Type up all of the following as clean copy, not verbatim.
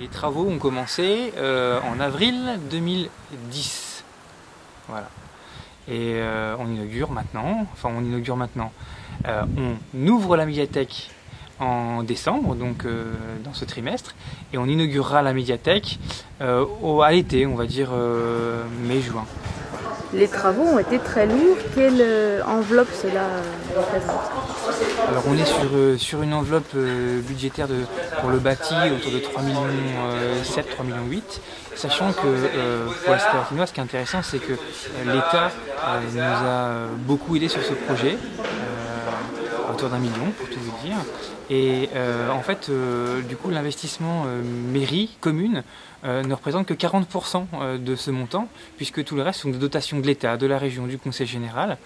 Les travaux ont commencé en avril 2010. Voilà. Et on inaugure maintenant. On ouvre la médiathèque en décembre, donc dans ce trimestre, et on inaugurera la médiathèque à l'été, on va dire mai-juin. Les travaux ont été très lourds. Quelle enveloppe cela représente? Alors on est sur une enveloppe budgétaire pour le bâti autour de 3,7 millions, 3,8 millions, sachant que pour la cité Artinoise, ce qui est intéressant, c'est que l'État nous a beaucoup aidé sur ce projet, autour d'1 million pour tout vous dire. Et en fait, du coup, l'investissement mairie, commune, ne représente que 40% de ce montant, puisque tout le reste sont des dotations de l'État, de la région, du Conseil général.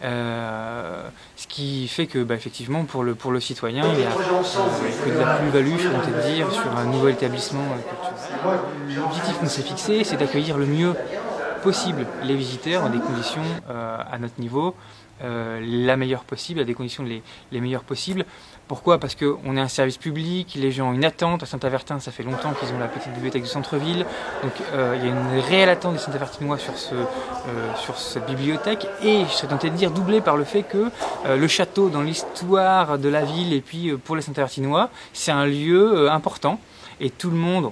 Ce qui fait que, effectivement, pour le citoyen, il n'y a que de la plus-value, je peux peut-être dire, sur un nouvel établissement culturel. L'objectif qu'on s'est fixé, c'est d'accueillir le mieux possible les visiteurs dans des conditions à notre niveau, la meilleure possible, à des conditions les meilleures possibles. Pourquoi? Parce qu'on est un service public, les gens ont une attente. À Saint-Avertin, ça fait longtemps qu'ils ont la petite bibliothèque du centre-ville. Donc il y a une réelle attente des Saint-Avertinois sur cette bibliothèque. Et je serais tenté de dire doublé par le fait que le château dans l'histoire de la ville et puis pour les Saint-Avertinois, c'est un lieu important. Et tout le monde,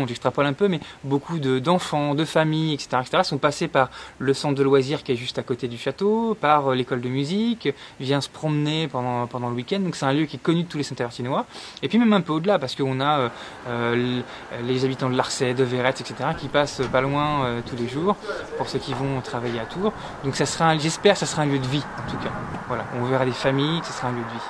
j'extrapole un peu, mais beaucoup d'enfants, de familles, etc., sont passés par le centre de loisirs qui est juste à côté du château, par l'école de musique, vient se promener pendant le week-end. Donc c'est un lieu qui est connu de tous les Saint-Avertinois. Et puis même un peu au-delà, parce qu'on a les habitants de Larçay, de Verrette, etc., qui passent pas loin tous les jours, pour ceux qui vont travailler à Tours. Donc j'espère que ça sera un lieu de vie, en tout cas. Voilà, on verra des familles, que ce sera un lieu de vie.